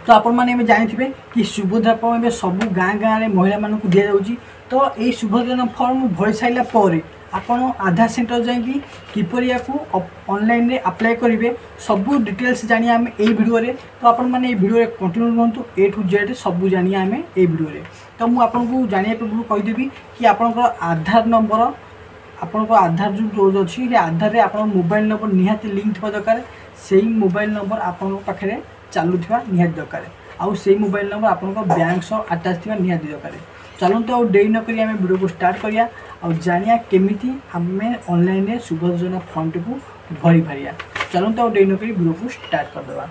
तो आपण मैंने जानी कि सुभद्रा फॉर्म सब गाँ गाँव में महिला मानक दि जाऊँगी। तो ये सुभद्रा फॉर्म भरी सारापर आपण आधार सेंटर जाकि किपर या ऑनलाइन रे अप्लाई करेंगे सब डिटेल्स जानी आम यही वीडियो रे। तो आपण मैंने वीडियो कंटिन्यू रुहतु ए टू जेड सब जानी आम ए वीडियो रे। तो मुझे आपको जाना पूर्व कहीदेवी कि आपंकर आधार नंबर आपंकर आधार जो अच्छी आधार रे आप मोबाइल नंबर निहाती लिंक थोड़ा दरकार से मोबाइल नंबर आपण पाखे चलुवा निहाती दरकार आउ से मोबाइल नंबर आपंकर बैंक सह अटैच थी निहाती दरकार। चलते आउ डेरी नक आम वीडियो को स्टार्ट करिया और जानिया केमिति आम ऑनलाइन रे सुभद्रा योजना फॉर्म टी को भरी पारिया। चलते आउ डेरी नक वीडियो को स्टार्ट करदेवा।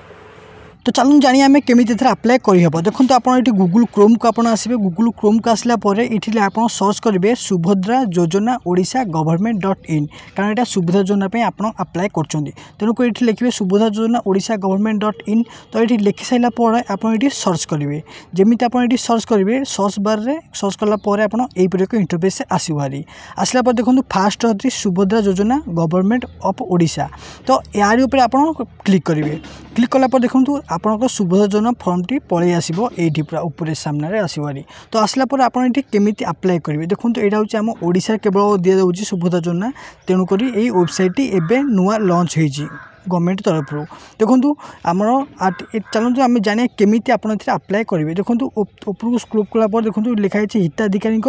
तो चलूँ जानिए आम केमी अप्लाई करहब। देखो आप गूगल क्रोम को आप आसवे गूगल क्रोम को आसला ये आप सर्च करेंगे सुभद्रा योजना ओडिशा गवर्नमेंट.in कारण यहाँ सुभद्रा योजना आप अप्लाई कर तेणुक ये लिखे सुभद्रा योजना ओडिशा गवर्नमेंट.in। तो ये लिखि सारापर आप सर्च करेंगे जमी आप सर्च करेंगे सर्च बार में सर्च कलापर आप इंटरफेस आसो भारी आसला देखो फास्ट अच्छी सुभद्रा योजना गवर्नमेंट ऑफ ओडिशा। तो यार ऊपर आप क्लिक करेंगे क्लिक कलापर देखो आपंकर सुभद्रा योजना फॉर्म टी पलि आसो ये पूरा ऊपर सामने आसोरी। तो आसला आपड़ी केमी अप्लाई करेंगे देखो यहाँ हूँ आम ओडिशा केवल दि जाऊँगी सुभद्रा योजना तेणुक ये वेबसाइट एवं नुआ लॉन्च होती गवर्नमेंट तरफ। देखो आमर चलते आम जाने केमी आप अप्लाई करेंगे। देखो ऊपर स्क्रोल कलापर देखो लिखाई हिताधिकारी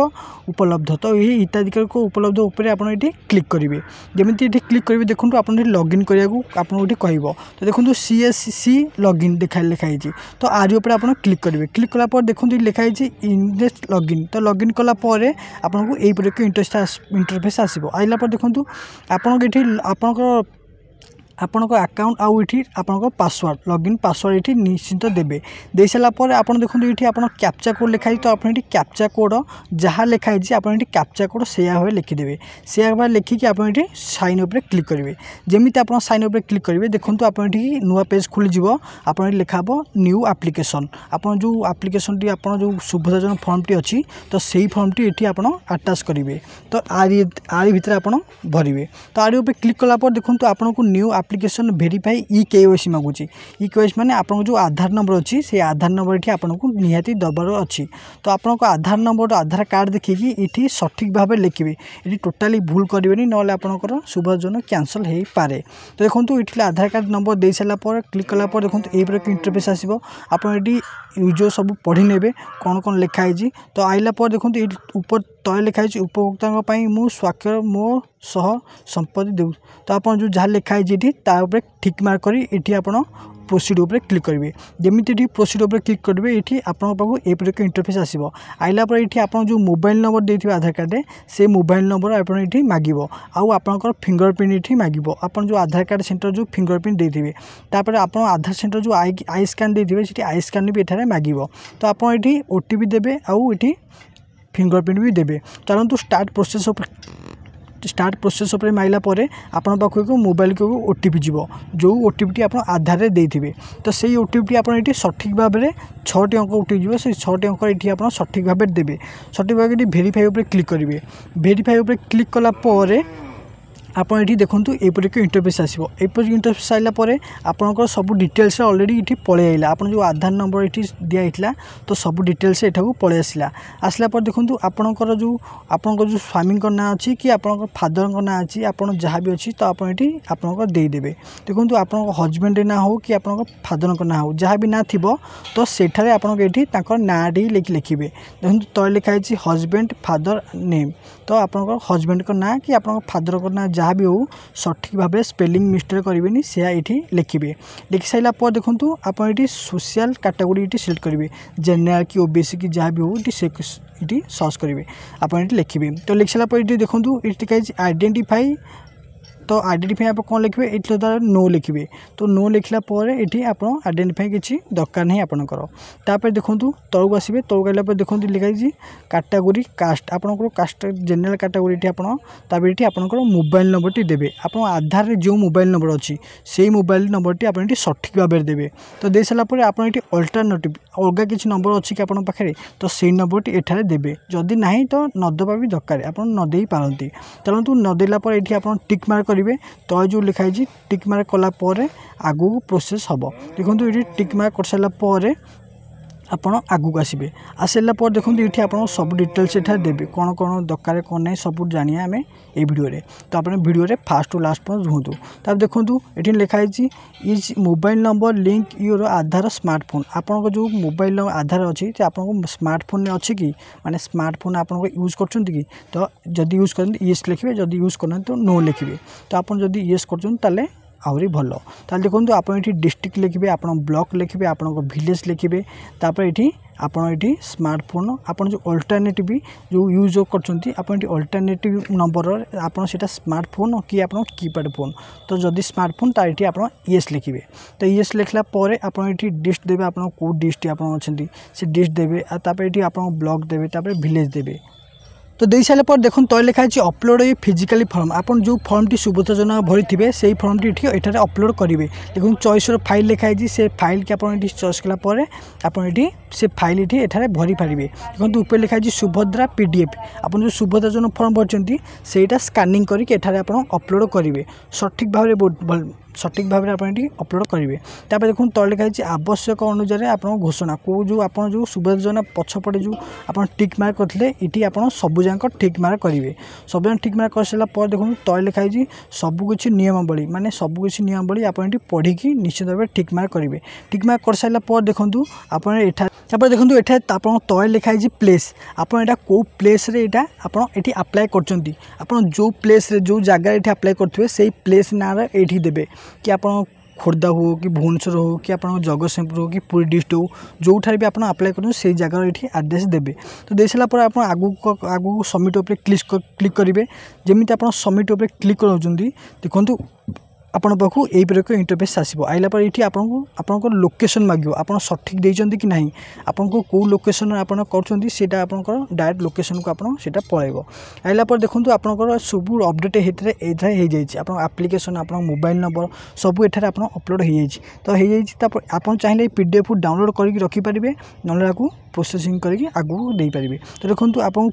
उपलब्ध। तो ये हिताधिकारी उपलब्ध उपर आप क्लिक करेंगे जमी ये क्लिक करेंगे देखो आप लॉगिन करने आपको कह। तो देखो CSC लॉगिन लिखाई। तो आर ऊपर आप क्लिक करेंगे क्लिक कलापर देखो लिखाई इनडेक्स लॉगिन। तो लॉगिन कलापर आपको यही इंटरफेस आसो आइला देखो आपंकर आपणक अकाउंट आउ ये आपंक पासवर्ड लॉगिन पासवर्ड ये निश्चिंत देवे दे सारापर आप देखो ये आप कैप्चा कोड लिखाई। तो आप कैप्चा कोड जहाँ लिखाई आप कैप्चा कोड से लिखिदेवे से लिखिकी आप साइन उपर क्लिक करेंगे जमी आप साइन उपर क्लिक करेंगे देखो आप नुआ पेज खोलीज आप लिखाब न्यू एप्लिकेशन आप जो एप्लिकेशन टी आप जो सुभद्रा योजना फॉर्म टी अच्छी तो सही फॉर्म टी ये आप अटैच करेंगे। तो आरी भितर आप भरवे। तो आरी उपर क्लिक कलापर देखो आपको new application verify KYC मागुची KYC माने आपन जो आधार नंबर अच्छी से आधार नंबर ये आपको निहाती दबार अच्छी। तो आपन आधार नंबर आधार कार्ड देखिए ये सठिक भाव लिखे ये टोटाली भूल करेंगे ना आपंकर सुभद्रा योजना कैंसल हो पारे। तो देखो ये आधार कार्ड नंबर दे सारापर क्लिक कलापर देखो ये इंटरफेस आसो आप यूजर सब पढ़ी ने कौन कौन लिखाई। तो आइला देखो ये ऊपर तले लिखाई उपभोक्ता मो स्वाक्षर मो सह संपत्ति दे। तो आप जो जहाँ लिखाई ये ठीक मार्क कर ये आप प्रोसीड उपर क्लिक करेंगे जमी प्रोसीड उपर क्लिक करेंगे ये आपको पाक ये इंटरफेस आसो आइला ये आप जो मोबाइल नंबर देते आधार कार्ड से मोबाइल नंबर आप मांग आउ आपंकर फिंगरप्रिंट ये मांग आप जो आधार कार्ड सेंटर जो फिंगरप्रिंट देते तापर आप आधार सेंटर जो आई स्कान देते आई स्कान भी ये मांग। तो आप ये OTP देवे आउ ये फिंगरप्रिंट भी देवे। चलतु स्टार्ट प्रोसेस उपर माइला आपण पाखक मोबाइल को OTP जीवो जो OTP टी आप आधार रे देथिबे। तो सही OTP टी आपण ये सठिक भाव में 6टी अंक OTP जीवो से 6टी अंक ये आप सठिक भाव देवे सठिक भाव वेरीफाई उपर क्लिक करेंगे वेरीफाई उपर क्लिक कलापर आप ये देखो यपरिक इंटरफेस आसो यपरिक इंटरफेस आसापर आपंकर सब डिटेल्स ऑलरेडी ये पलि आइला आप जो आधार नंबर ये दिखाई तो सब डिटेल्स यहाँ पलि आसला आसला देखो आपंकर जो स्वामी ना अच्छी कि आप फादर ना अच्छी आप जहाँ भी अच्छी तो आप ये आपंकर देदेवे। देखो आप हजबैंड ना हो कि आप फादर ना हो जहाँ भी ना थी तो सेठारे आपन ये नाटी लिखे देखो तले लिखाई हजबैंड फादर नेम। तो आपंकर हजबैंड ना कि आप फादर ना जहाँ भी हो सठिक भाव स्पेलिंग मिस्टेक करेंगे से ये लिखे लिखि सारापर देखो आप ये सोशल कैटेगरी ये सिलेक्ट करेंगे जेनरल कि OBC कि जहाँ भी हो ये सर्च करेंगे आप ये लिखे। तो लिख सारापर ये देखो ये लिखाई आइडेंटिफाई। तो आइडेंटिफाई आप कौन लिखे ये नो लिखे। तो नो लिखला ये आप आइडेंटिफाई किसी दरकार नहीं आपंकर। तापर देखो तलू आसवे तलू आइला देखो लिखाई कैटेगरी कास्ट आपंकर कास्ट जेनरल कैटेगरी ये ये आपंकर मोबाइल नंबर टी देवे आप आधार रे जो मोबाइल नंबर अच्छी से मोबाइल नंबर टी आप सठिक भाव में देवे। तो दे सारापर आप ये अल्टरनेटिव अलग किसी नंबर अच्छी कि आपन पाखे तो से नंबर टी एठारे देवे जदि ना तो नदेवा भी दरकार आप नदे पारती। चलतु नदेला ये आप टिक मार्क करेंगे करेंगे तो जो लिखाई टिक मार्क कलापर आगू प्रोसेस हम देखो ये टिक मार्क कर सारापर आपण आगू आसबे आसला पर देखो ये आप सब डिटेल्स एठार देवे कौन कौन दरकार कौन नहीं सब जानिए आम ये वीडियो तो आप वीडियो फास्ट टू लास्ट पर रुहतु तब देखो ये लिखाई is mobile number link your Aadhaar smartphone आपन जो मोबाइल आधार अच्छी आप स्मार्टफोन अच्छी कि माने स्मार्टफोन आप यूज कर तो जदि यूज कर येस लिखे जदि यूज करना तो नो लिखे तो आप जदि येस कर आहरी भल ताल देखो आप डिस्ट्रिक्ट लिखे आप ब्लॉक लिखे आप विलेज लिखे तापर ये आपड़ ये स्मार्टफोन आपन जो अल्टरनेटिव जो यूज कर अल्टरनेटिव नंबर आपन से स्मार्टफोन कि आप कीपैड फोन तो जदि स्मार्टफोन तो ये आप येस लिखे तो येस लिखला आप डिस्ट देवे आप कौ डिस्ट आप से डिस्ट देवे ये आप ब्लॉक देवे तापर विलेज देवे तो दे सारे पर देखो तो लिखाई अपलोड ये फिजिकली फॉर्म आपन जो फॉर्म टी सुब्रत योजना भरी थे से फॉर्म टी एठार अपलोड करेंगे देखो चॉइस फाइल लिखाई से फाइल की आप चॉइस कलापर आप से फाइल ये एठार भरी पारे देखो ऊपर लिखाई सुभद्रा पीडीएफ आप जो सुभद्रा योजना फॉर्म भरती से स्कानिंग करके एठार आप अपलोड करेंगे सठिक भाव सठिक भाव में आप अपलोड करेंगे तापर देखो तो लिखाई आवश्यक अनुसार आप घोषणा को जो आप जो सुभद्रा योजना पछपटे जो आप टिक मार्क करते ये आप सबूक टिक मार्क करेंगे सब टिक मार्क कर सारापर देखो तो लिखाई सबकि नियमावली माने सबकि नियमावली आप पढ़ी निश्चित भाव टिक मार्क करेंगे टिक मार्क कर सारापर देखो आप देखो ये आप तो लिखाई प्लेस आप कौ प्लेस आप अप्लाई कर जो प्लेस जो जगह अप्लाई करेंगे से प्लेस ना ये देवे कि आप खोर्धा हो कि भुवनेश्वर हो कि आप जगतसिंहपुर हो कि पुरी डिस्ट्रिक्ट हो जो भी आप अप्लाई कर से जगह ये आड्रेस देवे तो दे सारापर आप आगू सबमिट उपर क्लिक करेंगे जमी आप सबमिट उपर क्लिक कर देखो आपण पाखु यही प्रकार इंटरफेस आसो आइला पर ये आपको लोकेशन मांग आप सठिक देते कि नहीं आपको कौ लोकेशन आप कर डायरेक्ट लोकेशन को आप पलैब आइला पर देखो आपंकर सब अपडेट होती आप एप्लिकेशन आप मोबाइल नंबर सब एठार आप अपलोड हो तो आप चाहिए पीडीएफ डाउनलोड करके रखिपारे ना प्रोसेसिंग करके आगू दे पारे तो देखो आपको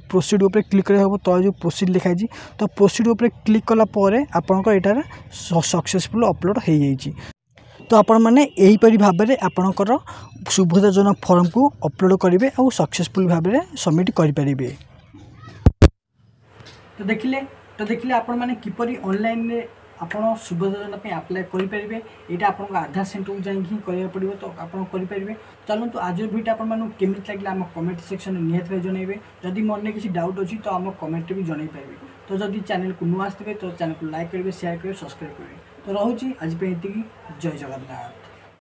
प्रोसीड उपर क्लिक करा हम तो जो प्रोसीड लिखाई तो प्रोसीड उपर क्लिक कलापर आपंकर एटार सक्सेसफुल अपलोड हो जाइए तो आपण मैंने यहीपरि भाव में आपणकर सुभद्रा योजना फॉर्म को अपलोड करेंगे और सक्सेसफुल भाव में सबमिट करेंगे तो देखिले आपण मैंने किपरि ऑनलाइन रे आपण सुभद्रा योजना अप्लाई करेंगे यहाँ आप आधार सेंटर को जाकि करा पड़ो तो आप करेंगे चलते आज भिडियो आप केमी लगे आम कमेंट सेक्शन में निहत जनइबे जदि मन किसी डाउट अच्छी तो आम कमेंट भी जन पारे तो जदि चैनल को नुआ आसते तो चैनल को लाइक करेंगे शेयर करेंगे सब्सक्राइब करेंगे तो रोचे आज ये जय जगन्नाथ।